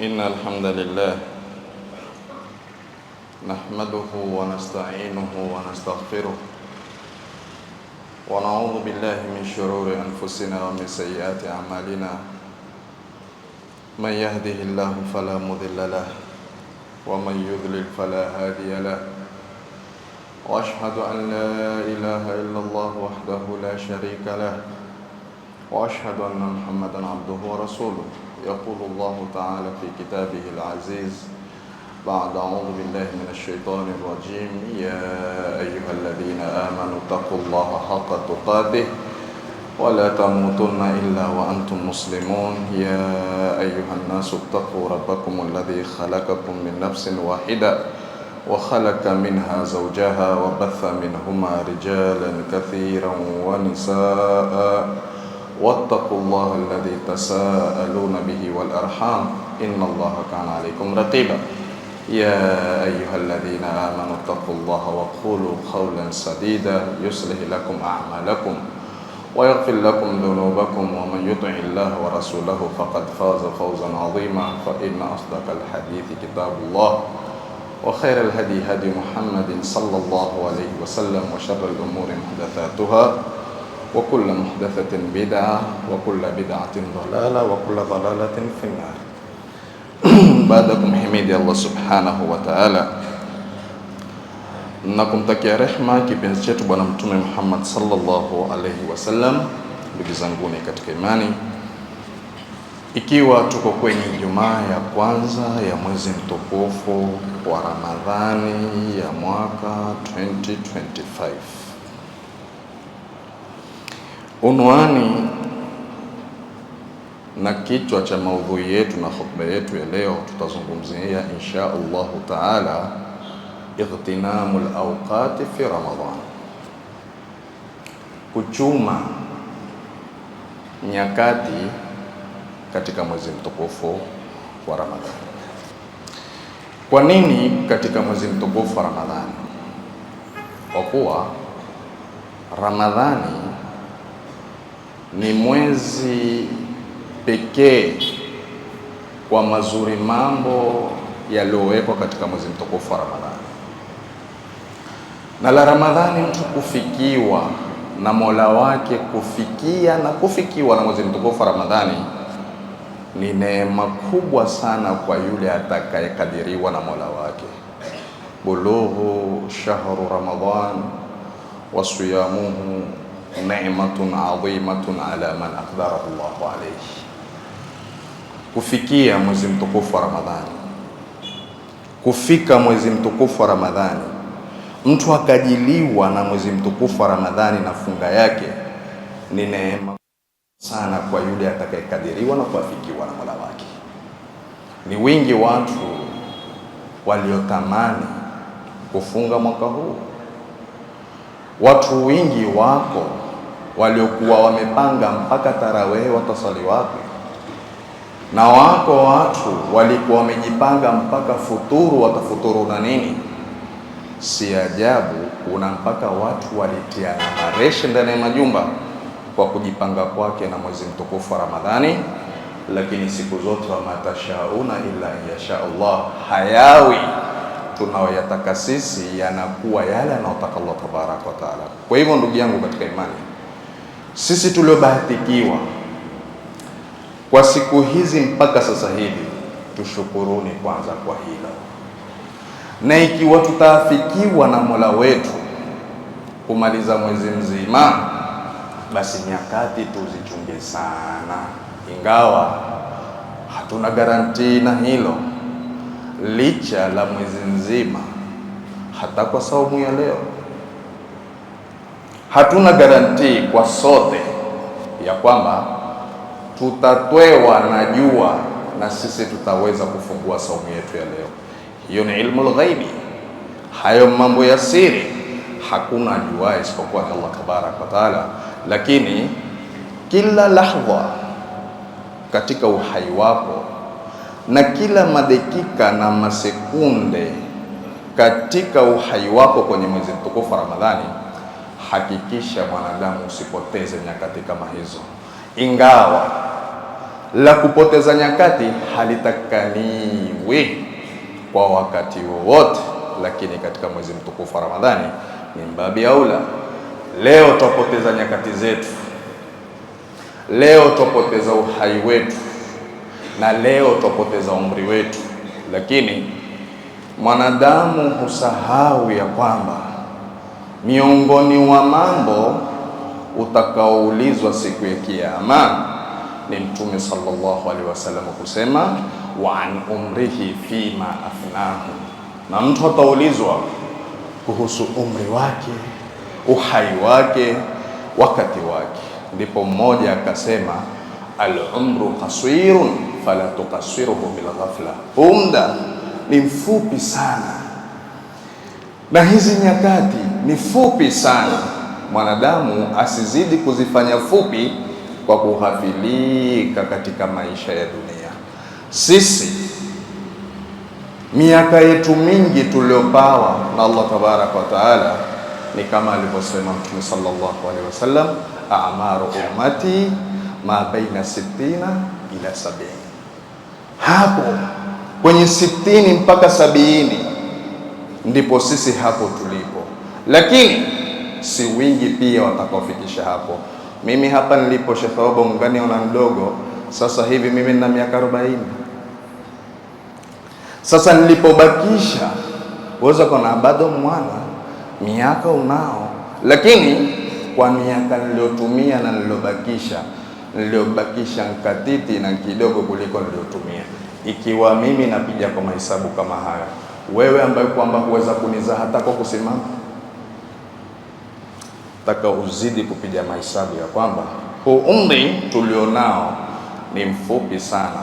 إن الحمد لله نحمده ونستعينه ونستغفره ونعوذ بالله من شرور أنفسنا ومن سيئات أعمالنا. من يهده الله فلا مضل له ومن يضلل فلا هادي له، وأشهد أن لا إله إلا الله وحده لا شريك له، وأشهد أن محمدا عبده ورسوله. يقول الله تعالى في كتابه العزيز بعد أعوذ بالله من الشيطان الرجيم: يا أيها الذين آمنوا اتقوا الله حق تقاته ولا تموتن إلا وأنتم مسلمون. يا أيها الناس اتقوا ربكم الذي خلقكم من نفس واحدة وخلق منها زوجها وبث منهما رجالا كثيرا ونساء، واتقوا الله الذي تساءلون به والأرحام إن الله كان عليكم رقيبا. يا أيها الذين آمنوا اتقوا الله وقولوا قولا سديدا يصلح لكم أعمالكم ويغفر لكم ذنوبكم، ومن يطع الله ورسوله فقد فاز فوزا عظيما. فإن أصدق الحديث كتاب الله، وخير الهدي هدي محمد صلى الله عليه وسلم، وشر الأمور محدثاتها، وكل محدثة بدعة، وكل بدعة ضلالة، وكل ضلالة في النار. Baadakum himidi Allah subhanahu wa ta'ala na kumtakia rehma kipenzi chetu Bwana Mtume Muhammad sallallahu alaihi wasallam. Ndugu zanguni katika imani, ikiwa tuko kwenye Ijumaa ya kwanza ya mwezi mtukufu wa Ramadhani ya mwaka 2025, unwani na kichwa cha maudhui yetu na khutba yetu ya leo, tutazungumzia insha Allahu taala ightinamu al-awqati fi Ramadhan, kuchuma nyakati katika mwezi mtukufu wa Ramadhani. Kwa nini katika mwezi mtukufu wa Ramadhani? Kwa kuwa Ramadhani ni mwezi pekee kwa mazuri mambo yaliyowekwa katika mwezi mtukufu wa Ramadhani. Na la Ramadhani mtu kufikiwa na Mola wake, kufikiwa na mwezi mtukufu wa Ramadhani ni neema kubwa sana kwa yule atakayekadiriwa na Mola wake. Bulughu shahru Ramadhan wa siyamuhu ni'matun 'azimatun ala man aqdarahu Allahu alayhi. Kufikia mwezi mtukufu wa Ramadhani, kufika mwezi mtukufu wa Ramadhani, mtu akajiliwa na mwezi mtukufu wa Ramadhani na funga yake, ni neema sana kwa yule atakayekadiriwa na kuafikiwa na Mola wake. Ni wingi watu waliotamani kufunga mwaka huu. Watu wingi wako waliokuwa wamepanga mpaka tarawih watasali wapi, na wako watu walikuwa wamejipanga mpaka futuru watafuturu na nini. Si ajabu kuna mpaka watu walitiana mareshi ndani ya majumba kwa kujipanga kwake na mwezi mtukufu wa Ramadhani. Lakini siku zote wa matashauna illa yasha Allah, hayawi tunaoyataka sisi, yanakuwa yale anayotaka Allah tabaraka wa taala. Kwa hivyo ndugu yangu katika imani, sisi tuliobahatikiwa kwa siku hizi mpaka sasa hivi, tushukuruni kwanza kwa hilo. Na ikiwa tutaafikiwa na Mola wetu kumaliza mwezi mzima, basi nyakati tuzichunge sana, ingawa hatuna garantii na hilo. Licha la mwezi mzima, hata kwa saumu ya leo hatuna garantii kwa sote ya kwamba tutatwewa na jua na sisi tutaweza kufungua saumu yetu ya leo. Hiyo ni ilmul ghaibi, hayo mambo ya siri, hakuna jua isipokuwa Allah tabaraka wa taala. Lakini kila lahdha katika uhai wako na kila madakika na masekunde katika uhai wako kwenye mwezi mtukufu wa Ramadhani, hakikisha mwanadamu usipoteze nyakati kama hizo. Ingawa la kupoteza nyakati halitakaniwi kwa wakati wowote, lakini katika mwezi mtukufu wa Ramadhani ni mbabi aula. Leo tupoteza nyakati zetu, leo tupoteza uhai wetu, na leo tupoteza umri wetu, lakini mwanadamu husahau ya kwamba miongoni mwa mambo utakaoulizwa siku ya Kiyama ni Mtume sallallahu alaihi wasallam kusema wa an umrihi fima afnahu, na mtu ataulizwa kuhusu umri wake, uhai wake, wakati wake. Ndipo mmoja akasema al-umru qasirun fala tuqassiruhu bil ghafla, umda ni mfupi sana na hizi nyakati ni fupi sana, mwanadamu asizidi kuzifanya fupi kwa kughafilika katika maisha ya dunia. Sisi miaka yetu mingi tuliopawa na Allah tabaraka wa taala ni kama alivyosema Mtume sallallahu alaihi wasallam, a'maru ummati ma baina 60 ila 70. Hapo kwenye 60 mpaka 70 ndipo sisi hapo tulipo, lakini si wingi pia watakaofikisha hapo. Mimi hapa nilipo Sheikh Obo Mngani ona mdogo, sasa hivi mimi nina miaka 40. Sasa nilipobakisha uweza kuna bado mwana miaka unao, lakini kwa miaka niliyotumia na niliyobakisha nkatiti na kidogo kuliko niliyotumia. Ikiwa mimi napiga kwa mahesabu kama haya, wewe ambaye kwamba huweza kunizaa hata kwa kusimama, taka uzidi kupiga mahesabu ya kwamba huu umri tulionao ni mfupi sana,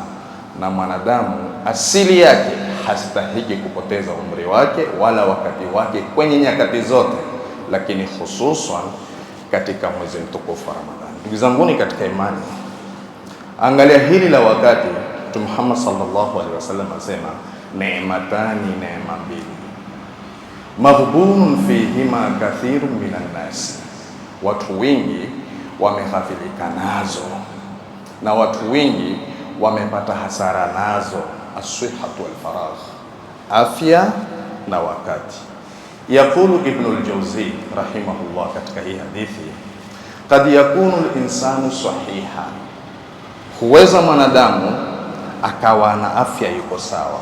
na mwanadamu asili yake hastahiki kupoteza umri wake wala wakati wake kwenye nyakati zote, lakini hususan katika mwezi mtukufu wa Ramadhani. Ndugu zanguni katika imani, angalia hili la wakati. Mtume Muhammad sallallahu alaihi wasallam asema neematani, neema mbili, maghbunun fihima kathirun minan nas, watu wengi wameghafilika nazo na watu wengi wamepata hasara nazo. As-sihhatu wal faragh, afya na wakati. Yaqulu Ibn al-Jawzi rahimahullah katika hii hadithi, qad yakunu al-insanu sahiha, huweza mwanadamu akawa na afya yuko sawa,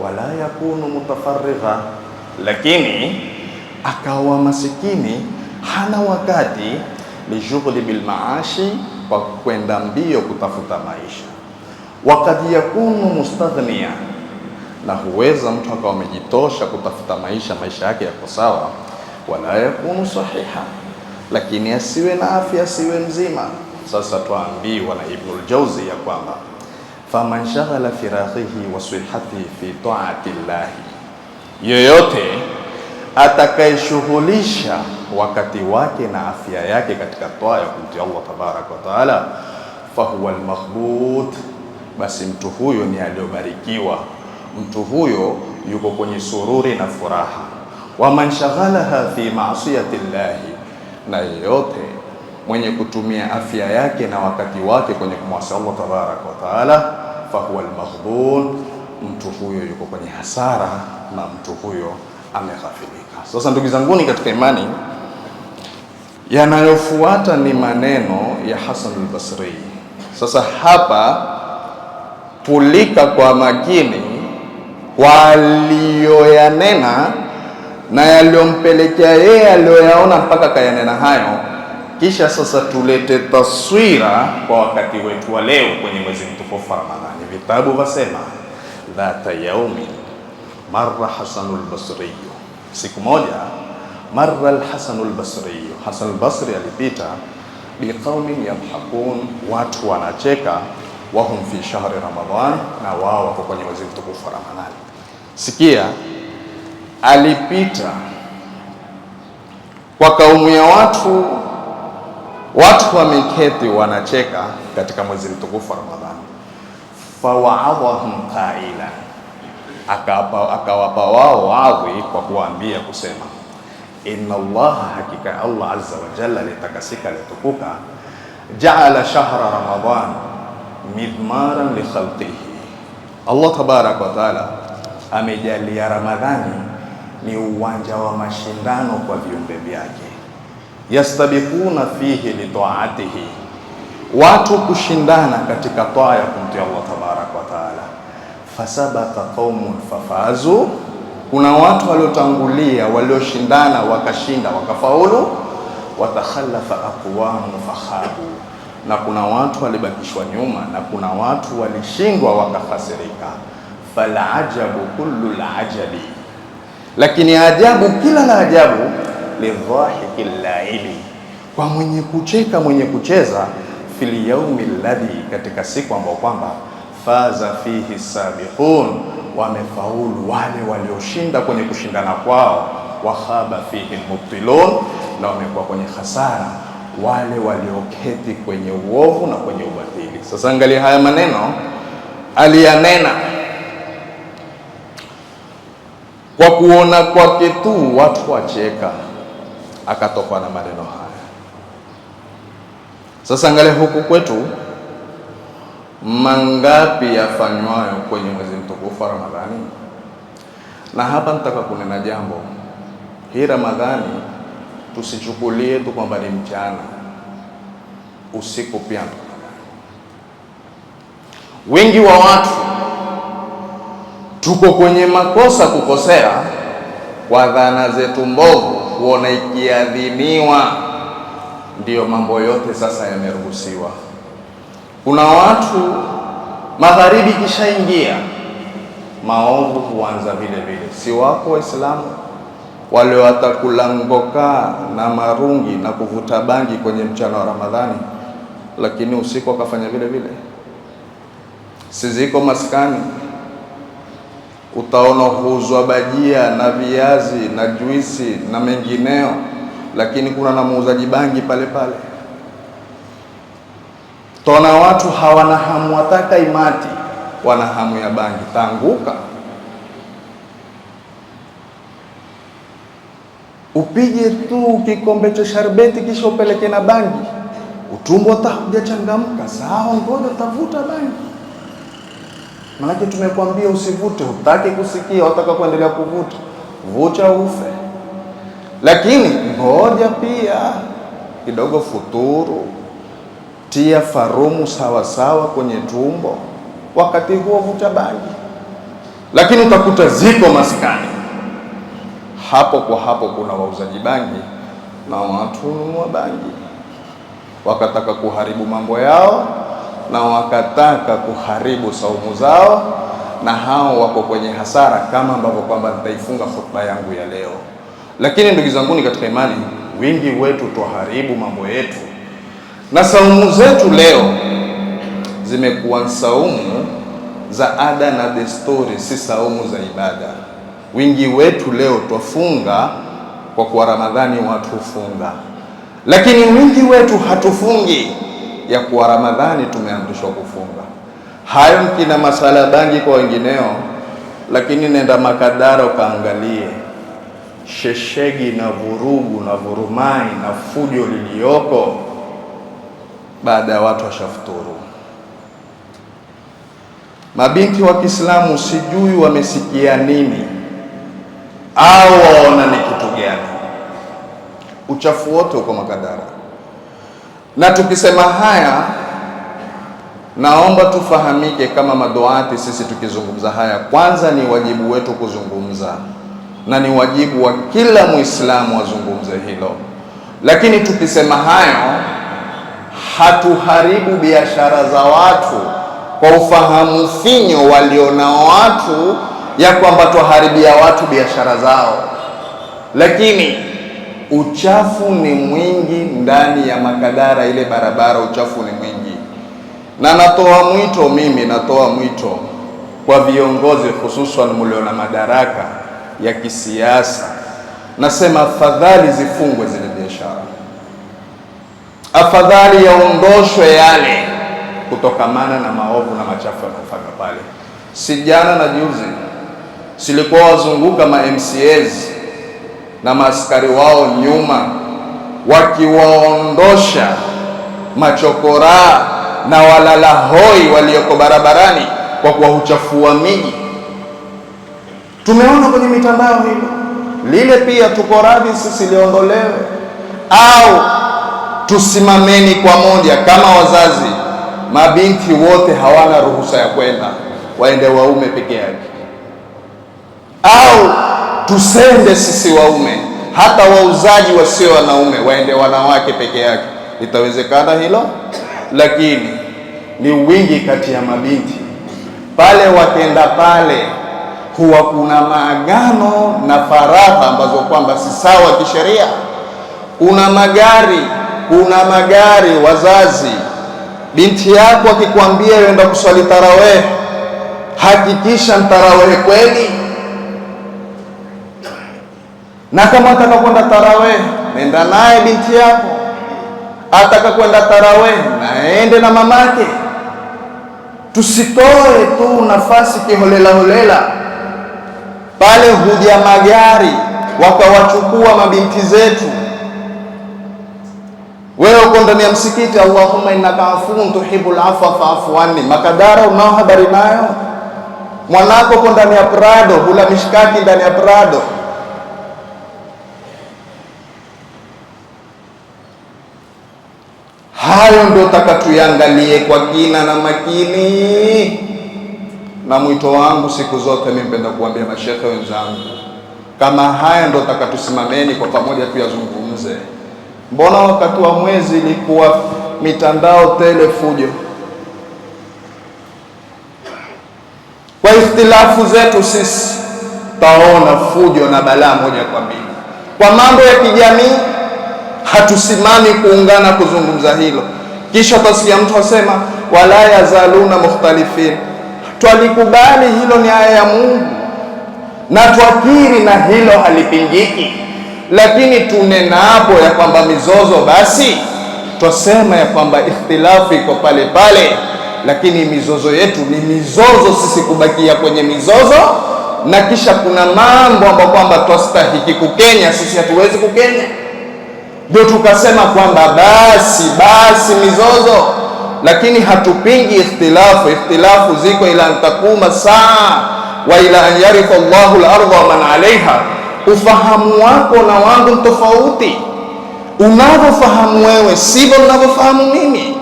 wala yakunu mutafarrigha, lakini akawa masikini, hana wakati lijugli bil maashi, kwa kwenda mbio kutafuta maisha. Wakad yakunu mustaghniya, na huweza mtu akawa amejitosha kutafuta maisha yake yako sawa, wala yakunu sahiha, lakini asiwe na afya, asiwe mzima. Sasa tuambiwa na Ibn al-Jawzi ya kwamba faman shaghala firaghihi wa sihhatihi fi ta'ati Allah, yoyote atakayeshughulisha wakati wake na afya yake katika toa ya kumtii Allah tabaraka wa taala, fahuwa al-makhbut, basi mtu huyo ni aliyobarikiwa, mtu huyo yuko kwenye sururi na furaha. Wa man shaghalaha fi ma'siyati Allah, na yote mwenye kutumia afya yake na wakati wake kwenye kumwasi Allah tabaraka wa taala, fahuwa al-maghbun, mtu huyo yuko kwenye hasara na mtu huyo ameghafilika. Sasa ndugu zanguni katika imani, yanayofuata ni maneno ya Hasan al-Basri. Sasa hapa pulika kwa makini walioyanena na yaliyompelekea yeye aliyoyaona mpaka kayanena hayo, kisha sasa tulete taswira kwa wakati wetu wa leo kwenye mwezi mtukufu wa Ramadhani. Vitabu vasema dhata yaumi marra Hasanul Basri, siku moja marra al-Hasanul Basri, Hasan al-Basri alipita biqaumin yadhakun, watu wanacheka, wahum fi shahri Ramadhan, na wao wako kwenye mwezi mtukufu wa Ramadhani. Sikia, alipita kwa kaumu ya watu wameketi wanacheka katika mwezi mtukufu wa Ramadhani. Fawaadhahum qaila, akawapa wao wadhi kwa kuambia kusema, inna Allah, hakika Allah azza wa jalla litakasika litukuka, jaala shahra Ramadhan, midmaran li khalqihi. Allah tabaraka wa taala amejalia Ramadhani ni uwanja wa mashindano kwa viumbe vyake, yastabiquna fihi li ta'atihi, watu kushindana katika taa ya kumtii Allah tabaraka wa taala. Fasabaka qaumun fafazu, kuna watu waliotangulia walioshindana wakashinda wakafaulu. Watakhallafa aqwamun fakhabu, na kuna watu walibakishwa nyuma na kuna watu walishindwa wakahasirika. Fala ajabu kullu al-ajabi, lakini ajabu kila la ajabu, lidhahiki al-laili, kwa mwenye kucheka mwenye kucheza, fil yawmi alladhi, katika siku ambayo kwamba faza fihi sabiqun, wamefaulu wale walioshinda kwenye kushindana kwao. Wa khaba fihi al-mubtilun, na wamekuwa kwenye hasara wale walioketi kwenye uovu na kwenye ubatili. Sasa angalia haya maneno aliyanena kwa kuona kwake tu watu wacheka, akatoka na maneno haya. Sasa angalia huku kwetu mangapi yafanywayo kwenye mwezi mtukufu wa Ramadhani. Na hapa nataka kunena jambo, hii Ramadhani tusichukulie tu kwamba ni mchana, usiku pia. Wengi wa watu tuko kwenye makosa, kukosea kwa dhana zetu mbovu, kuona ikiadhiniwa ndiyo mambo yote sasa yameruhusiwa. Kuna watu magharibi kishaingia, maovu huanza vile vile. Si wako Waislamu wale watakula ngokaa na marungi na kuvuta bangi kwenye mchana wa Ramadhani, lakini usiku wakafanya vile vile? Siziko maskani utaona huuzwa bajia na viazi na juisi na mengineo, lakini kuna na muuzaji bangi pale pale. Tuna watu hawana hamu, wataka imati, wana hamu ya bangi. Tanguka upige tu kikombe cha sharbeti kisha upeleke na bangi, utumbo hujachangamka, sawa, ngoja utavuta bangi. Maana tumekwambia usivute, hutaki kusikia, wataka kuendelea kuvuta, vuta ufe. Lakini ngoja pia kidogo futuru, tia farumu sawa sawa kwenye tumbo, wakati huo vuta bangi. Lakini utakuta ziko maskani hapo kwa hapo kuna wauzaji bangi na watu wa bangi, wakataka kuharibu mambo yao na wakataka kuharibu saumu zao, na hao wako kwenye hasara, kama ambavyo kwamba nitaifunga hotuba yangu ya leo. Lakini ndugu zangu katika imani, wingi wetu tuharibu mambo yetu, na saumu zetu leo zimekuwa saumu za ada na desturi, si saumu za ibada. Wingi wetu leo twafunga kwa kuwa Ramadhani watu hufunga, lakini wingi wetu hatufungi ya kuwa Ramadhani tumeamrishwa kufunga. Hayo mkina masala bangi kwa wengineo, lakini nenda Makadara ukaangalie sheshegi na vurugu na vurumai na fujo lilioko baada ya watu washafuturu. Mabinti wa Kiislamu sijui wamesikia nini au waona ni kitu gani, uchafu wote uko Makadara. Na tukisema haya, naomba tufahamike kama maduati, sisi tukizungumza haya, kwanza ni wajibu wetu kuzungumza, na ni wajibu wa kila Muislamu azungumze hilo. Lakini tukisema hayo, hatuharibu biashara za watu kwa ufahamu finyo walionao watu ya kwamba tuharibia watu biashara zao. Lakini uchafu ni mwingi ndani ya Makadara, ile barabara uchafu ni mwingi. Na natoa mwito kwa viongozi, hususan mliona madaraka ya kisiasa, nasema afadhali zifungwe zile biashara, afadhali yaondoshwe yale kutokamana na maovu na machafu yanayofanywa pale. Si jana na juzi silikuwa wazunguka ma MCAs na maaskari wao nyuma, wakiwaondosha machokora na walala hoi walioko barabarani kwa kuchafua miji. Tumeona kwenye mitandao hilo. Lile pia tuko radhi sisi liondolewe, au tusimameni kwa moja kama wazazi, mabinti wote hawana ruhusa ya kwenda, waende waume peke yake, au tusende sisi waume hata wauzaji wasio wanaume waende wanawake peke yake. Itawezekana hilo? Lakini ni wingi kati ya mabinti pale, wakenda pale huwa kuna maagano na faragha ambazo kwamba si sawa kisheria. Kuna magari wazazi, binti yako akikwambia yenda kuswali tarawih, hakikisha tarawih kweli, na kama ataka kwenda tarawih nenda naye binti yako, ataka kwenda tarawih naende na mamake. Tusitoe tu nafasi kiholela holela. Pale huja magari wakawachukua mabinti zetu. Wewe uko ndani ya msikiti, Allahumma innaka afuun tuhibbul afwa fa'fu anni, makadara unao habari nayo? Mwanako uko ndani ya Prado, hula mishkaki ndani ya Prado. Hayo ndio takatuyangalie kwa kina na makini. Na mwito wangu siku zote mimi mpenda kuambia mashehe wenzangu, kama haya ndio takatusimameni kwa pamoja tuyazungumze. Mbona wakati wa mwezi ilikuwa mitandao tele fujo? Kwa ikhtilafu zetu sisi taona fujo na balaa moja kwa mbili. Kwa mambo ya kijamii hatusimami kuungana kuzungumza hilo, kisha tasikia mtu asema wala yazaluna mukhtalifin. Twalikubali hilo, ni aya ya Mungu na twakiri na hilo halipingiki, lakini tunenapo ya kwamba mizozo, basi twasema ya kwamba ikhtilafu iko pale pale, lakini mizozo yetu ni mizozo sisi kubakia kwenye mizozo, na kisha kuna mambo ambayo kwamba twastahiki kukenya, sisi hatuwezi kukenya. Ndio tukasema kwamba basi mizozo, lakini hatupingi ikhtilafu. Ikhtilafu ziko ila antakuma saa wa ila an yaritha Allahu al-ardha wa man alaiha. Ufahamu wako na wangu tofauti. Unavyofahamu wewe sivyo ninavyofahamu mimi,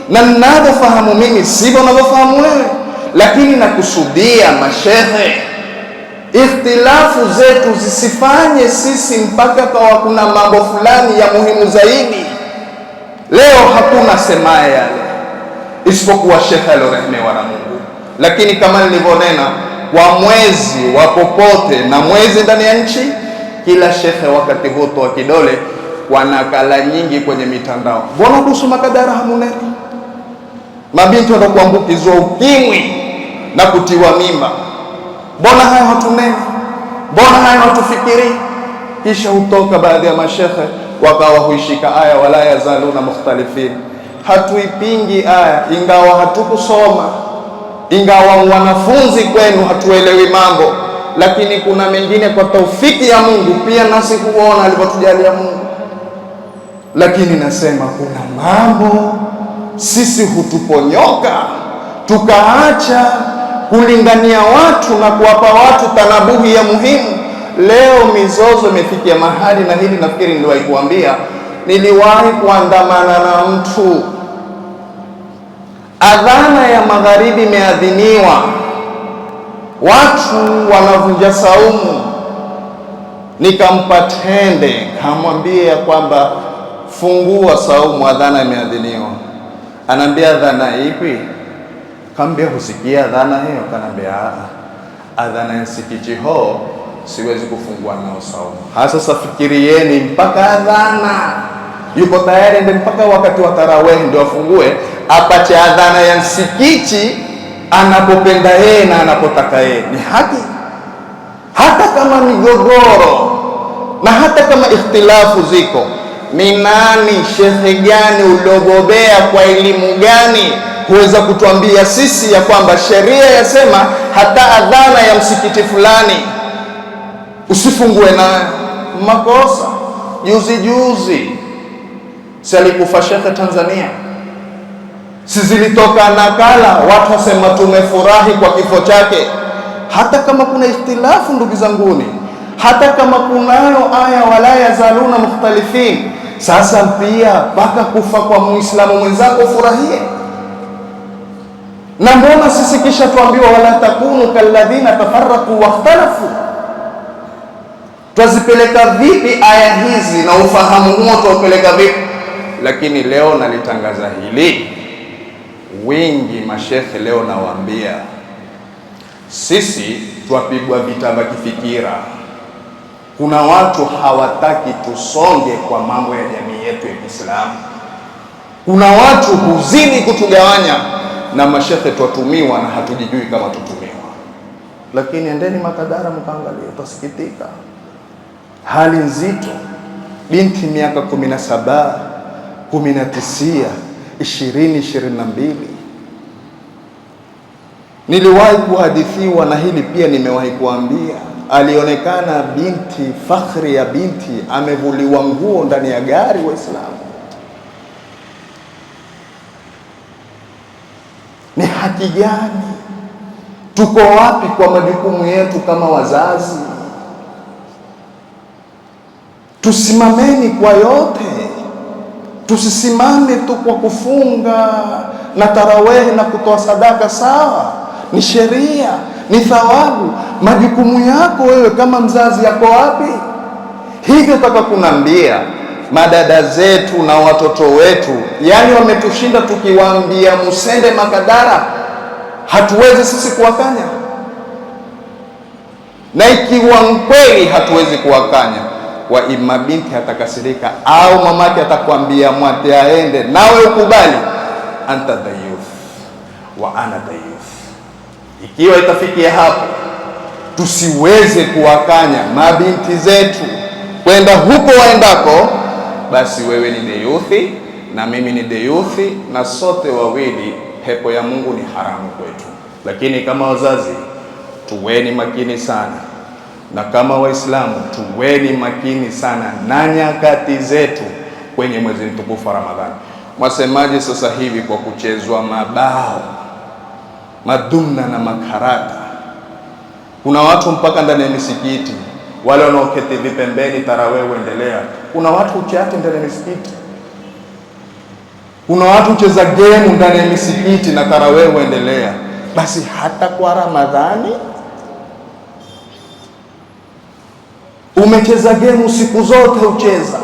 na ninavyofahamu mimi sivyo ninavyofahamu wewe. Lakini nakusudia mashehe, ikhtilafu zetu zisifanye sisi mpaka kwa kuna mambo fulani ya muhimu zaidi. Leo hakuna semaye yale isipokuwa shekhe aliorehemewa na Mungu. Lakini kama nilivyonena, kwa mwezi wa popote na mwezi ndani ya nchi, kila shekhe wakati huo wa kidole kwa nakala nyingi kwenye mitandao. Mbona kuhusu makadara hamuneni? Mabinti wanakuambukizwa ukimwi na kutiwa mimba. Mbona hayo hatuneni? Mbona hayo hatufikiri? Kisha hutoka baadhi ya mashekhe wakawa huishika aya wala yazaluna mukhtalifin. Hatuipingi aya, ingawa hatukusoma, ingawa wanafunzi kwenu hatuelewi mambo, lakini kuna mengine kwa taufiki ya Mungu pia nasi huona alivyotujalia Mungu. Lakini nasema kuna mambo sisi hutuponyoka tukaacha kulingania watu na kuwapa watu tanabuhi ya muhimu. Leo mizozo imefikia mahali, na hili nafikiri niliwahi kuambia, niliwahi kuandamana na mtu, adhana ya magharibi imeadhiniwa, watu wanavunja saumu, nikampa tende, kamwambia ya kwamba fungua saumu, adhana imeadhiniwa. Anaambia adhana ipi? Kambia husikia adhana hiyo? Kanambia adhana ya msikiti ho siwezi kufungua nao saumu. Sasa fikirieni, mpaka adhana yuko tayari ndio mpaka wakati wa tarawih ndio afungue, apate adhana ya msikiti anapopenda yeye na anapotaka yeye. Ni haki, hata kama migogoro na hata kama ikhtilafu ziko. Ni nani, shekhe gani uliogobea, kwa elimu gani huweza kutuambia sisi ya kwamba sheria yasema hata adhana ya msikiti fulani usifungue nayo? Makosa. Juzi si alikufa shekhe Tanzania, Si zilitoka nakala watu wasema tumefurahi kwa kifo chake? Hata kama kuna ikhtilafu, ndugu zanguni, hata kama kunayo aya wala yazaluna mukhtalifin, sasa pia mpaka kufa kwa muislamu mwenzako furahie. Na mbona sisi kisha tuambiwa wala takunu kalladhina tafarraqu wakhtalafu? Twazipeleka vipi aya hizi na ufahamu huo tuupeleka vipi? Lakini leo nalitangaza hili, wengi mashekhe leo nawaambia, sisi twapigwa vita vya kifikira. Kuna watu hawataki tusonge kwa mambo ya jamii yetu ya Kiislamu. Kuna watu huzidi kutugawanya, na mashekhe twatumiwa na hatujijui kama tutumiwa. Lakini endeni Makadara mkaangalia, utasikitika. Hali nzito, binti miaka 17, 19, 20, 22. Niliwahi kuhadithiwa na hili pia nimewahi kuambia, alionekana binti, fakhri ya binti, amevuliwa nguo ndani ya gari Waislamu. Ni haki gani? Tuko wapi kwa majukumu yetu kama wazazi? Tusimameni kwa yote, tusisimame tu kwa kufunga na tarawehi na kutoa sadaka. Sawa, ni sheria, ni thawabu. Majukumu yako wewe kama mzazi yako wapi? Hivyo taka kunambia madada zetu na watoto wetu, yani wametushinda tukiwaambia musende Makadara, hatuwezi sisi kuwakanya. Na ikiwa kweli hatuwezi kuwakanya, wa ima binti atakasirika au mamake atakwambia mwate aende, nawe ukubali, anta dayuth wa ana dayuth. Ikiwa itafikia hapo tusiweze kuwakanya mabinti zetu kwenda huko waendako, basi wewe ni dayuthi na mimi ni dayuthi, na sote wawili pepo ya Mungu ni haramu kwetu. Lakini kama wazazi tuweni makini sana, na kama Waislamu tuweni makini sana na nyakati zetu kwenye mwezi mtukufu wa Ramadhani. Mwasemaje sasa hivi kwa kuchezwa mabao, madumna na makarata? Kuna watu mpaka ndani ya misikiti, wale wanaoketi vipembeni tarawih uendelea, kuna watu uchati ndani ya misikiti, kuna watu ucheza game ndani ya misikiti na tarawih uendelea. Basi hata kwa Ramadhani umecheza game siku zote, ucheza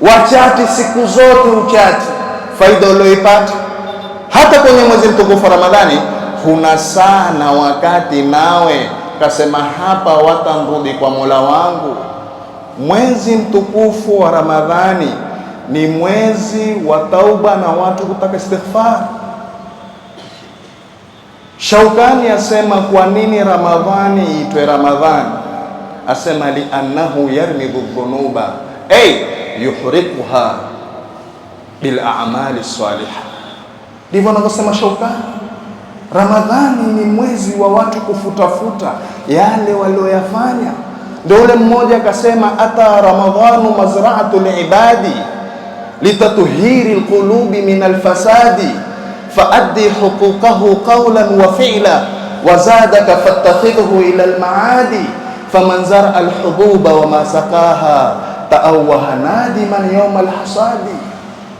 wachati siku zote, uchati, faida ulioipata? Hata kwenye mwezi mtukufu wa Ramadhani kuna sana wakati nawe kasema hapa watamrudi kwa Mola wangu. Mwezi mtukufu wa Ramadhani ni mwezi wa tauba na watu kutaka istighfar. Shaukani asema kwa nini Ramadhani itwe Ramadhani? Asema li annahu yarmidhu dhunuba ay yuhriquha bil a'mali salihah. Ndivyo anavyosema Shaukani. Ramadhani ni mwezi wa watu kufutafuta yale walioyafanya. Ndio ule mmoja akasema ata ramadhanu mazra'atul ibadi litatuhiri alqulubi min alfasadi faaddi huquqahu qawlan wa fi'la wa zadaka fattakhidhu ila almaadi faman zara alhububa wa ma saqaha ta'awaha nadiman yawm alhasadi.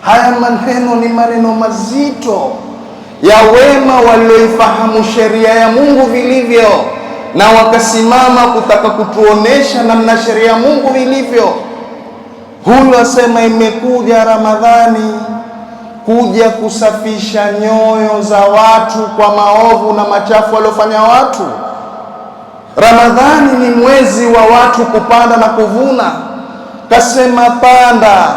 Haya maneno ni maneno mazito ya wema walioifahamu sheria ya Mungu vilivyo, na wakasimama kutaka kutuonesha namna sheria ya Mungu vilivyo. Huyu asema imekuja Ramadhani kuja kusafisha nyoyo za watu kwa maovu na machafu waliofanya watu. Ramadhani ni mwezi wa watu kupanda na kuvuna. Kasema panda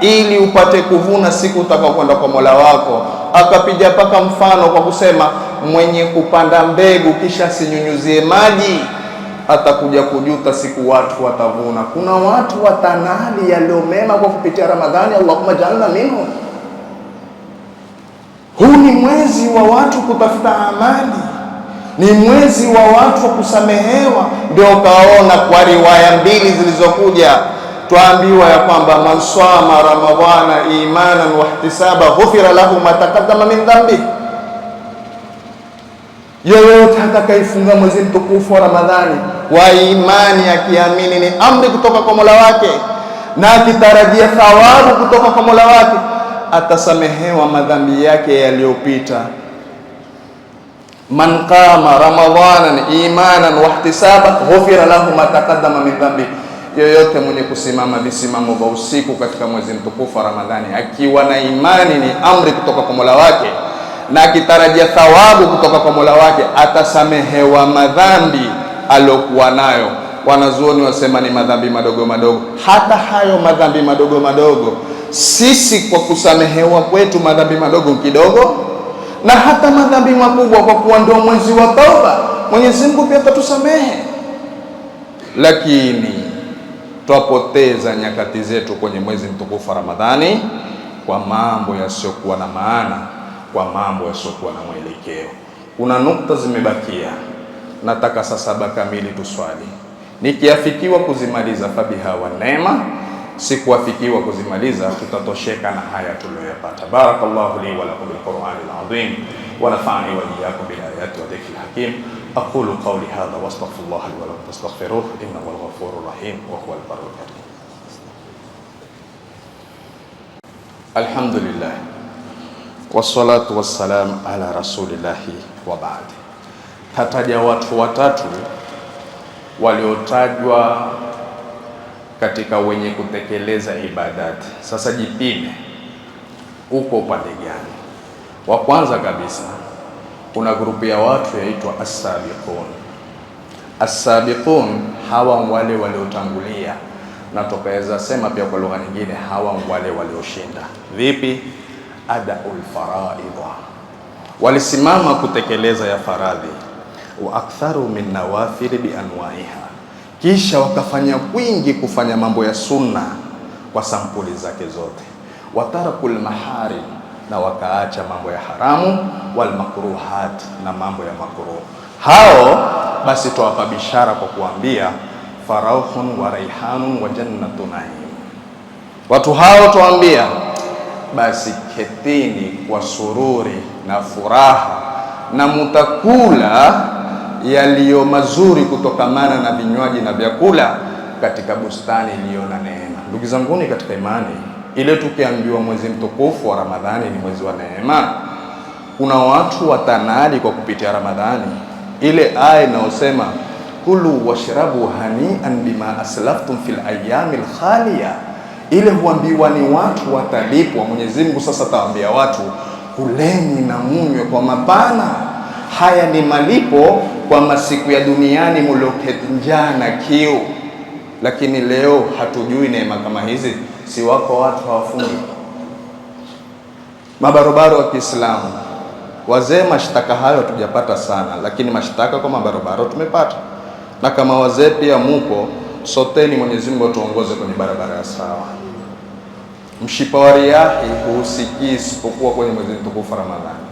ili upate kuvuna siku utakapokwenda kwa Mola wako. Akapiga paka mfano kwa kusema mwenye kupanda mbegu kisha sinyunyuzie maji atakuja kujuta siku watu watavuna. Kuna watu watanali yaliyo mema kwa kupitia Ramadhani. Allahumma ja'alna minhum. Huu ni mwezi wa watu kutafuta amali, ni mwezi wa watu wa kusamehewa. Ndio kaona kwa riwaya mbili zilizokuja Twaambiwa ya kwamba man swama ramadhana imanan wa ihtisaba ghufira lahu ma taqaddama min dhanbi. Yoyote atakayefunga mwezi mtukufu wa Ramadhani kwa imani, akiamini ni amri kutoka kwa Mola wake na akitarajia thawabu kutoka kwa Mola wake, atasamehewa madhambi yake yaliyopita. Man qama ramadhanan imanan wa ihtisaba ghufira lahu ma taqaddama min dhanbi. Yoyote mwenye kusimama visimamo vya usiku katika mwezi mtukufu wa Ramadhani akiwa na imani ni amri kutoka kwa Mola wake na akitarajia thawabu kutoka kwa Mola wake, atasamehewa madhambi aliyokuwa nayo. Wanazuoni wasema ni madhambi madogo madogo. Hata hayo madhambi madogo madogo, sisi kwa kusamehewa kwetu madhambi madogo kidogo, na hata madhambi makubwa, kwa kuwa ndio mwezi wa tauba, Mwenyezi Mungu pia atatusamehe. Lakini twapoteza nyakati zetu kwenye mwezi mtukufu wa Ramadhani kwa mambo yasiyokuwa na maana, kwa mambo yasiokuwa na mwelekeo. Kuna nukta zimebakia, nataka saa 7 kamili tuswali. Nikiafikiwa kuzimaliza fabiha wa neema, sikuafikiwa kuzimaliza tutatosheka na haya tuliyoyapata. Barakallahu li wa lakum bil Qur'anil azim wa nafa'ani wa iyyakum bil ayati wa dhikril hakim. Aqulu qawli hadha wa astaghfirullah li wa lakum fastaghfiruhu innahu huwal ghafurur rahim wa huwal barrul karim. Alhamdulillah wassalatu wassalam ala rasulillahi wa ba'd. Tataja watu watatu waliotajwa katika wenye kutekeleza ibadati. Sasa jipime uko upande gani? Wa kwanza kabisa, kuna grupu ya watu yaitwa as-sabiqun. As-sabiqun hawa wale waliotangulia, na tukaweza sema pia kwa lugha nyingine hawa wale walioshinda. Vipi? Adaul faraidha, walisimama kutekeleza ya faradhi, wa aktharu min nawafili bi anwaiha, kisha wakafanya kwingi kufanya mambo ya sunna kwa sampuli zake zote. Watarakul mahari, na wakaacha mambo ya haramu, wal makruhat, na mambo ya makruh. Hao basi tuwapa bishara kwa kuambia farauhun wa raihanun wa jannatu naim. Watu hao tuambia basi ketini kwa sururi na furaha, na mutakula yaliyo mazuri kutokamana na vinywaji na vyakula katika bustani iliyo na neema. Ndugu zanguni katika imani, ile tukiambiwa mwezi mtukufu wa Ramadhani ni mwezi wa neema, kuna watu watanadi kwa kupitia Ramadhani ile aya inayosema kulu washrabu hanian bima aslaftum fil ayyamil khaliya. Ile huambiwa ni watu watalipwa. Mwenyezi Mungu sasa tawaambia watu kuleni na munywe kwa mapana, haya ni malipo kwa masiku ya duniani mlioketi njaa na kiu. Lakini leo hatujui neema kama hizi. Si wako watu hawafungi, mabarobaro wa Kiislamu. Wazee mashtaka hayo hatujapata sana, lakini mashtaka kwa mabarobaro tumepata. Na kama wazee pia muko, soteni Mwenyezi Mungu atuongoze kwenye barabara ya sawa. Mshipa wa riahi huusikii isipokuwa kwenye mwezi mtukufu Ramadhani,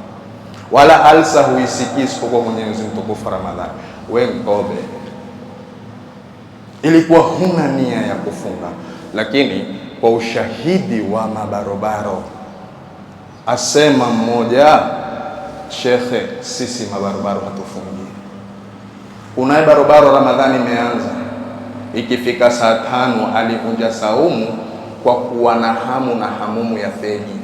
wala alsa huisikii isipokuwa kwenye mwezi mtukufu Ramadhani. We ngobe, ilikuwa huna nia ya kufunga, lakini kwa ushahidi wa mabarobaro asema mmoja, shekhe, sisi mabarobaro hatufungi. Unaye barobaro Ramadhani imeanza, ikifika saa 5 alivunja saumu kwa kuwa na hamu na hamumu ya fegi.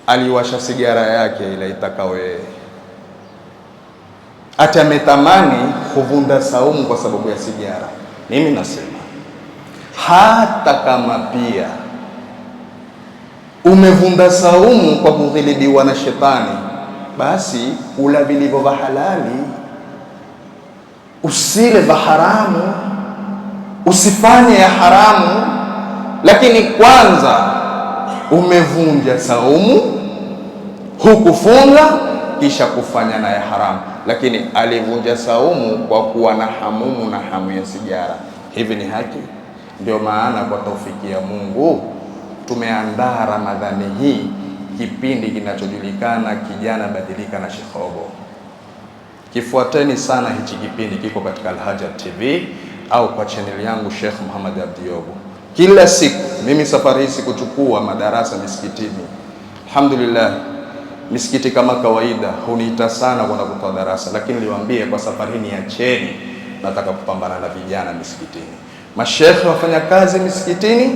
Aliwasha sigara yake ile itakawe, ati ametamani kuvunda saumu kwa sababu ya sigara. Mimi nasema hata kama pia umevunda saumu kwa kudhilibiwa na shetani, basi ula vilivyo vya halali, usile vya haramu, usifanye ya haramu. Lakini kwanza umevunja saumu, hukufunga, kisha kufanya na ya haramu. Lakini alivunja saumu kwa kuwa na hamumu na hamu ya sigara. Hivi ni haki? Ndio maana kwa taufiki ya Mungu tumeandaa Ramadhani hii kipindi kinachojulikana Kijana Badilika na Shekhobo. kifuateni sana hichi kipindi, kiko katika Al-Haja TV au kwa channel yangu Sheikh Muhammad Abdiogo. Kila siku mimi safari hii sikuchukua madarasa misikitini. Alhamdulillah, misikiti kama kawaida huniita sana kwenda kutoa darasa, lakini niliwaambia kwa safari hii niacheni, nataka kupambana na vijana misikitini. Mashekhe wafanya kazi misikitini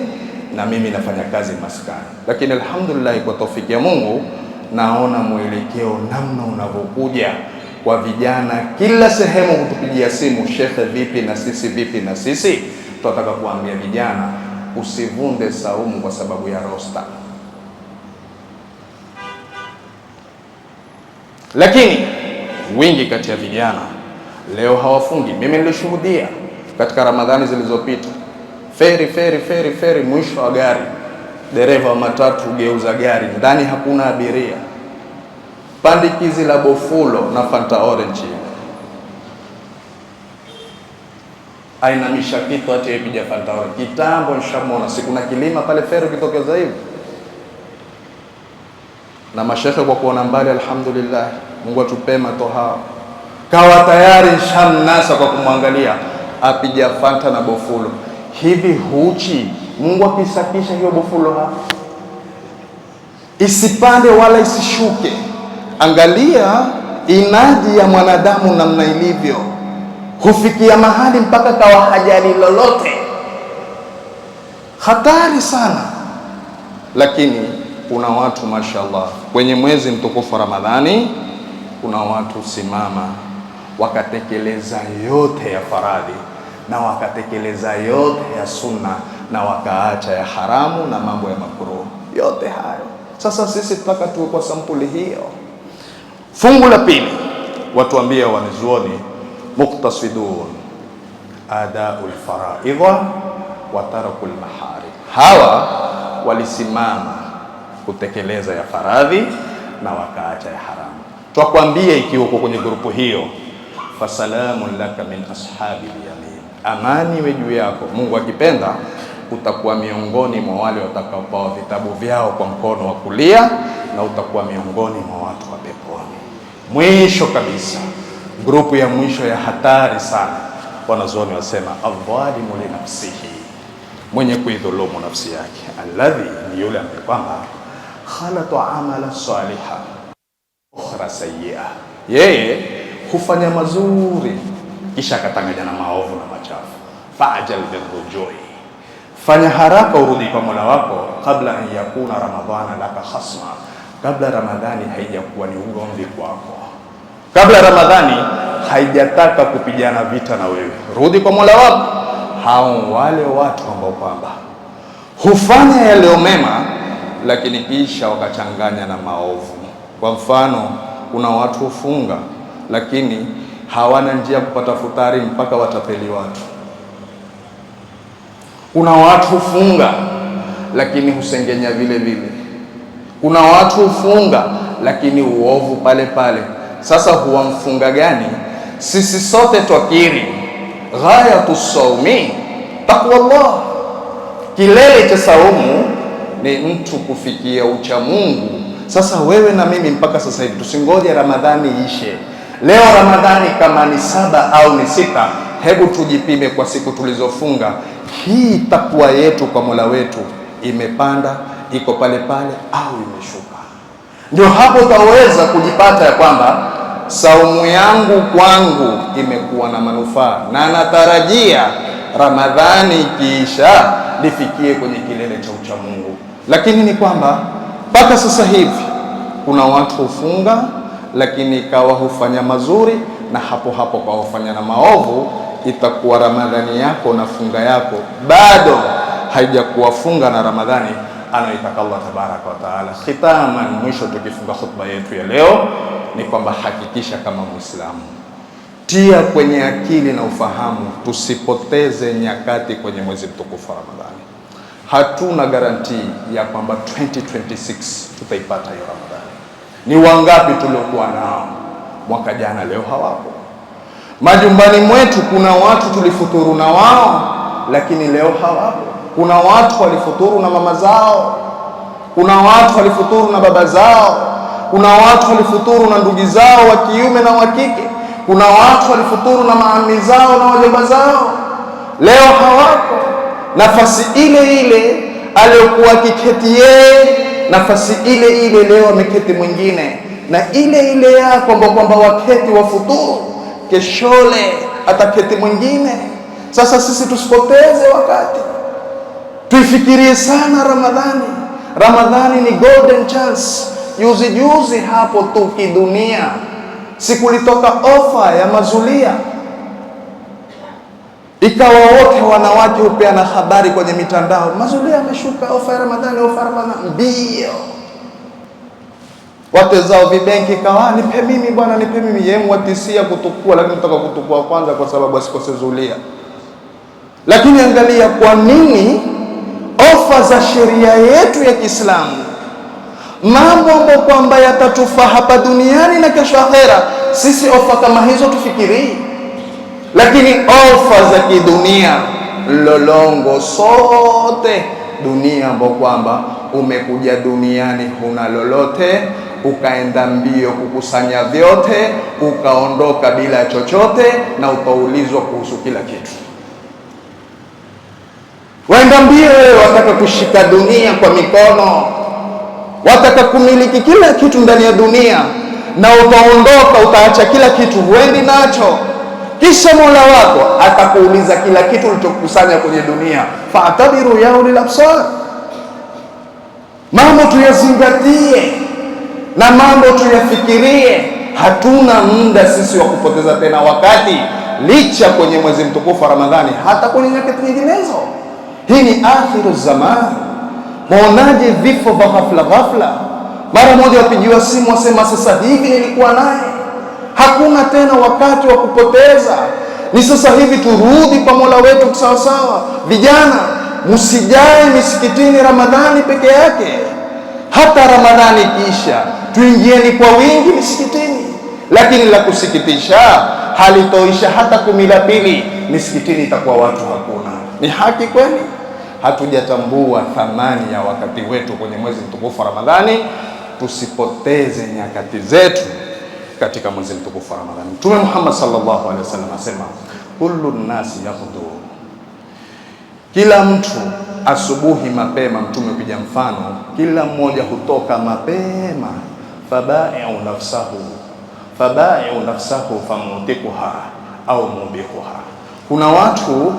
na mimi nafanya kazi maskani. Lakini alhamdulillah, kwa taufiki ya Mungu naona mwelekeo namna unavyokuja kwa vijana kila sehemu kutupigia simu, shekhe vipi na sisi, vipi na sisi. Tunataka kuambia vijana, usivunde saumu kwa sababu ya rosta. Lakini wingi kati ya vijana leo hawafungi. Mimi nilishuhudia katika Ramadhani zilizopita, feri mwisho wa gari, dereva wa matatu geuza gari, ndani hakuna abiria, pandikizi la bofulo na Fanta orange, ainamisha kitu ati epija Fanta orange. Kitambo nishamona, siku na kilima pale feri kitokeza hivi. Na mashekhe kwa kuona mbali, alhamdulillah, Mungu atupema toha, kawa tayari shamnasa kwa kumwangalia apija Fanta na bofulo. Hivi huchi Mungu akisafisha hiyo bofulo hapa isipande wala isishuke. Angalia inadi ya mwanadamu namna ilivyo, hufikia mahali mpaka kawa hajali lolote, hatari sana. Lakini kuna watu mashallah, kwenye mwezi mtukufu Ramadhani kuna watu simama wakatekeleza yote ya faradhi na wakatekeleza yote ya sunna na wakaacha ya haramu na mambo ya makruh yote hayo. Sasa sisi tutaka tuwe kwa sampuli hiyo. Fungu la pili, watuambia wanazuoni, muqtasidun adaul faraidha wa tarakul maharim. Hawa walisimama kutekeleza ya faradhi na wakaacha ya haramu. Twakwambia ikiwa uko kwenye grupu hiyo, fasalamun laka min ashabi yamin, amani iwe juu yako. Mungu akipenda utakuwa miongoni mwa wale watakaopewa vitabu vyao kwa mkono wa kulia, na utakuwa miongoni mwa watu wa peponi. Mwisho kabisa, grupu ya mwisho ya hatari sana, wanazuoni wasema adh-dhalimu li nafsihi, mwenye kuidhulumu nafsi yake. Alladhi, ni yule ambaye kwamba khalata amala saliha ukhra sayyi'a, yeye hufanya mazuri kisha akatanganya na maovu na machafu. Fa'jal birrujui, fanya haraka urudi kwa Mola wako, kabla an yakuna ramadhana laka khasma, kabla Ramadhani haijakuwa ni ugomvi kwako, kabla Ramadhani haijataka kupigana vita na wewe. Rudi kwa Mola wako. Hao wale watu ambao kwamba hufanya yale mema lakini kisha wakachanganya na maovu. Kwa mfano, kuna watu hufunga lakini hawana njia kupata futari mpaka watapeli watu. Kuna watu hufunga lakini husengenya vile vile. Kuna watu hufunga lakini uovu pale pale. Sasa huwa mfunga gani? Sisi sote twakiri ghayatu saumi taqwallah, kilele cha saumu ni mtu kufikia ucha Mungu. Sasa wewe na mimi mpaka sasa hivi tusingoje Ramadhani ishe. Leo Ramadhani kama ni 7 au ni 6, hebu tujipime kwa siku tulizofunga. Hii takwa yetu kwa Mola wetu imepanda, iko pale pale au imeshuka? Ndio hapo utaweza kujipata ya kwamba saumu yangu kwangu imekuwa na manufaa, na natarajia Ramadhani ikiisha lifikie kwenye kilele cha ucha Mungu. Lakini ni kwamba mpaka sasa hivi kuna watu hufunga lakini ikawa hufanya mazuri, na hapo hapo kwa hufanya na maovu. Itakuwa Ramadhani yako na funga yako bado haijakuwa funga na Ramadhani anaitaka Allah tabaraka wa taala. Khitaman, mwisho tukifunga khutba yetu ya leo ni kwamba hakikisha kama Muislamu, tia kwenye akili na ufahamu, tusipoteze nyakati kwenye mwezi mtukufu wa Ramadhani. Hatuna garantii ya kwamba 2026 tutaipata hiyo Ramadhani. Ni wangapi tuliokuwa nao mwaka jana leo hawapo? Majumbani mwetu kuna watu tulifuturu na wao lakini leo hawapo. Kuna watu walifuturu na mama zao, kuna watu walifuturu na baba zao, kuna watu walifuturu na ndugu zao wa kiume na wa kike, Kuna watu walifuturu na maami zao na wajomba zao, leo hawako. Nafasi ile ile aliyokuwa akiketi yeye, nafasi ile ile leo ameketi mwingine, na ile ile yako kwamba waketi wafuturu, keshole ataketi mwingine. Sasa sisi tusipoteze wakati, tuifikirie sana Ramadhani. Ramadhani ni golden chance. Juzi hapo tu kidunia, sikulitoka ofa ya mazulia, ikawa wote wanawake hupeana habari kwenye mitandao, mazulia ameshuka, ofa ya Ramadhani, ofa ya Ramadhani. Mbio watezao vibenki, kawa nipe mimi bwana, nipe mimi. Yeye mwatisia kutukua, lakini nataka kutukua kwanza kwa sababu asikose zulia. Lakini angalia kwa nini ofa za sheria yetu ya Kiislamu, mambo ambayo kwamba yatatufaa hapa duniani na kesho akhera, sisi ofa kama hizo tufikirii. Lakini ofa za kidunia, lolongo sote dunia, ambao kwamba umekuja duniani huna lolote, ukaenda mbio kukusanya vyote, ukaondoka bila chochote, na ukaulizwa kuhusu kila kitu. Waenda mbio wewe, wataka kushika dunia kwa mikono, wataka kumiliki kila kitu ndani ya dunia, na utaondoka utaacha kila kitu, huendi nacho. Kisha Mola wako atakuuliza kila kitu ulichokusanya kwenye dunia. Fa'tabiru ya ulil absar. Mambo tuyazingatie na mambo tuyafikirie. Hatuna muda sisi wa kupoteza tena wakati, licha kwenye mwezi mtukufu wa Ramadhani, hata kwenye nyakati nyinginezo. Hii ni akhiru zaman. Mwaonaje vifo vya ghafla? Mara moja wapigiwa simu, wasema sasa hivi nilikuwa naye. Hakuna tena wakati wa kupoteza, ni sasa hivi turudi kwa Mola wetu sawasawa. Vijana, msijae misikitini Ramadhani peke yake, hata Ramadhani kisha tuingieni kwa wingi misikitini. Lakini la kusikitisha, halitoisha hata 10 la pili, misikitini itakuwa watu hakuna. Ni haki kweli? Hatujatambua thamani ya wakati wetu kwenye mwezi mtukufu wa Ramadhani. Tusipoteze nyakati zetu katika mwezi mtukufu wa Ramadhani. Mtume Muhammad sallallahu alaihi wasallam asema, kullu nasi yaghdu, kila mtu asubuhi mapema, Mtume kuja mfano, kila mmoja hutoka mapema, fabai'u nafsahu famutikuha au mubikuha. Kuna watu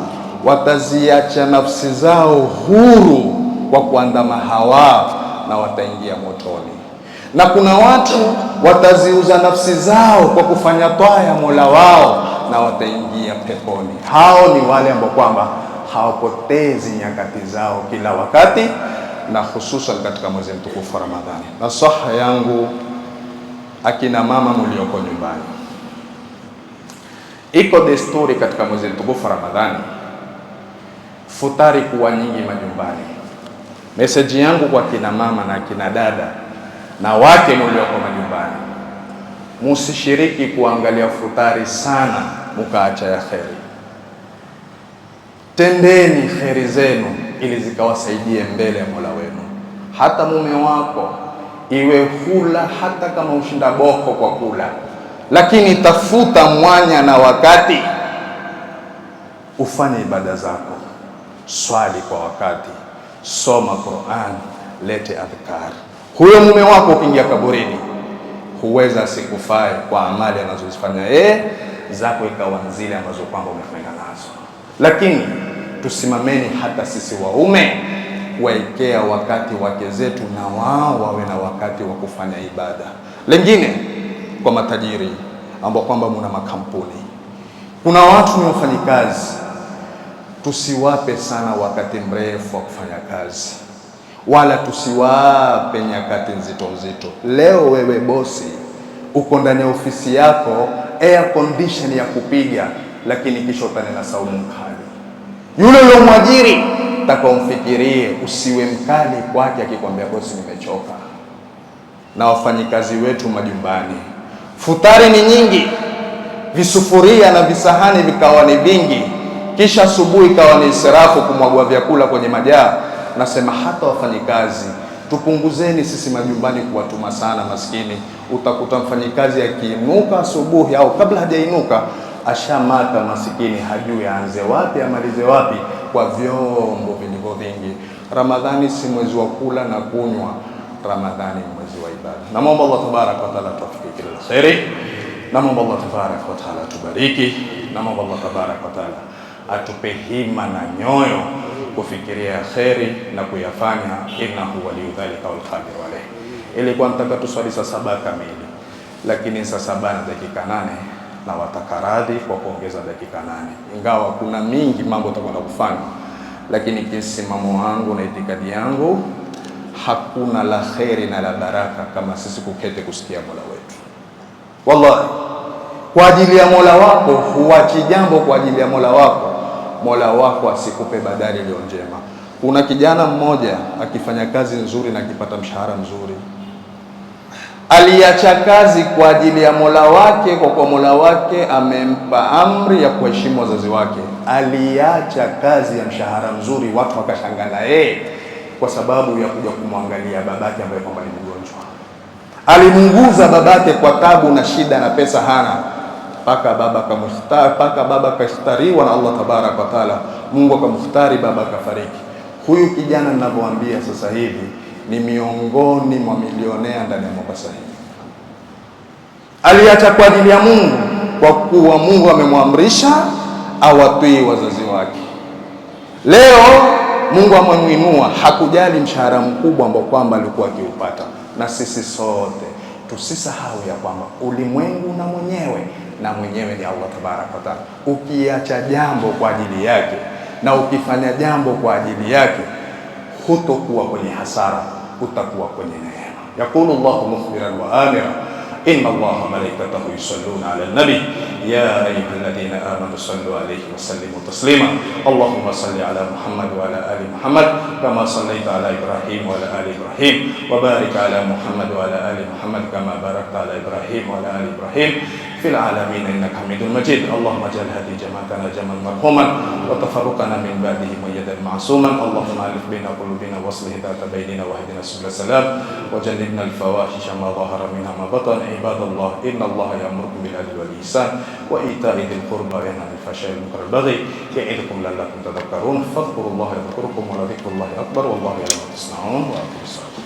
wataziacha nafsi zao huru kwa kuandama hawa na wataingia motoni, na kuna watu wataziuza nafsi zao kwa kufanya toa ya Mola wao na wataingia peponi. Hao ni wale ambao kwamba hawapotezi nyakati zao kila wakati, na hususan katika mwezi mtukufu wa Ramadhani. Nasaha yangu akina mama mlioko nyumbani, iko desturi katika mwezi mtukufu wa Ramadhani futari kuwa nyingi majumbani. Meseji yangu kwa kina mama na kina dada na wake mlioko majumbani, musishiriki kuangalia futari sana mukaacha ya kheri. Tendeni kheri zenu ili zikawasaidie mbele ya Mola wenu. Hata mume wako iwe hula, hata kama ushinda boko kwa kula, lakini tafuta mwanya na wakati ufanye ibada zako. Swali kwa wakati, soma Qur'an, lete adhkar. Huyo mume wako ukiingia kaburini, huweza asikufae kwa amali anazozifanya yeye, zako ikawa zile ambazo kwamba umefanya nazo. Lakini tusimameni hata sisi waume kuwaekea wakati wake zetu, na wao wawe na wakati wa kufanya ibada. Lengine kwa matajiri ambao kwamba muna makampuni, kuna watu ni wafanyikazi, tusiwape sana wakati mrefu wa kufanya kazi, wala tusiwape nyakati nzito. Leo wewe bosi uko ndani ya ofisi yako, air condition ya kupiga, lakini kisha utanena saumu mkali. Yule yule mwajiri taka umfikirie, usiwe mkali kwake akikwambia bosi nimechoka. Na wafanyikazi wetu majumbani, futari ni nyingi, visufuria na visahani vikawa ni vingi, kisha asubuhi ikawa ni israfu kumwagwa vyakula kwenye majaa. Nasema hata wafanyikazi Tupunguzeni sisi majumbani kuwatuma sana maskini. Utakuta mfanyikazi akiinuka asubuhi au kabla hajainuka ashamata masikini, hajui aanze wapi amalize wapi, kwa vyombo vilivyo vingi. Ramadhani si mwezi wa kula na kunywa, Ramadhani ni mwezi wa ibada. Naomba Allah tabaraka wa taala tuwafikie kila la kheri. Naomba Allah tabaraka wa taala tubariki. Naomba Allah tabaraka wa taala atupe hima na nyoyo kufikiria kheri na kuyafanya, innahu waliyu dhalika wal qadir alayh. Ilikuwa nataka tuswali saa 7 kamili, lakini saa 7 na dakika 8 na wataka radhi kwa kuongeza dakika 8, ingawa kuna mingi mambo tutakwenda kufanya, lakini kisimamo wangu na itikadi yangu, hakuna la kheri na la baraka kama sisi kukete kusikia Mola wetu. Wallahi, kwa ajili ya Mola wako huachi jambo, kwa ajili ya Mola wako, Mola wako asikupe badali iliyo njema. Kuna kijana mmoja akifanya kazi nzuri na akipata mshahara mzuri, aliacha kazi kwa ajili ya Mola wake, kwa kuwa Mola wake amempa amri ya kuheshimu wazazi wake. Aliacha kazi ya mshahara mzuri, watu wakashangaa na yeye, kwa sababu ya kuja kumwangalia babake ambaye kwamba ni mgonjwa. Alimunguza babake kwa tabu na shida na pesa hana, paka baba kashtariwa na Allah tabaraka wa taala, Mungu akamختari, baba akafariki. Huyu kijana ninavyowaambia sasa hivi ni miongoni mwa milionea ndani ya Mombasa hii. Aliacha kwa ajili ya Mungu, kwa kuwa Mungu amemwamrisha awatii wazazi wake. Leo Mungu amemuinua, hakujali mshahara mkubwa ambao kwamba alikuwa akiupata. Na sisi sote tusisahau ya kwamba ulimwengu na mwenyewe ni Allah tabaraka wa taala. Ukiacha jambo kwa ajili yake na ukifanya jambo kwa ajili yake, hutokuwa kwenye hasara, utakuwa kwenye neema. Yaqulu Allahu mukhbiran wa amira, inna Allaha malaikatahu yusalluna ala nabi ya ayyuhalladhina amanu sallu alayhi wa sallimu taslima. Allahumma salli ala Muhammad wa ala ali Muhammad kama sallaita ala Ibrahim wa ala ali Ibrahim, wa barik ala Muhammad wa ala ali Muhammad kama barakta ala Ibrahim wa ala ali Ibrahim fil alamin innaka Hamidul Majid. Allahumma ij'al hadhihi jama'atana jam'an marhuman wa tafarruqana min ba'dihi muyyadan ma'suman. Allahumma alif baina qulubina waslih dhata bainina wa hdina subul salam wa jannibna al fawahisha ma dhahara minha ma batan. Ibadallah, inna Allaha ya'murukum bil adli wal ihsan wa ita'i dhil qurba wa yanha 'anil fahsya'i wal munkari wal baghi ya'idukum la'allakum tadhakkarun. Fadhkurullaha yadhkurukum wa la dhikrullahi akbar wallahu ya'lamu ma tasna'un. Wa aqim as-salat.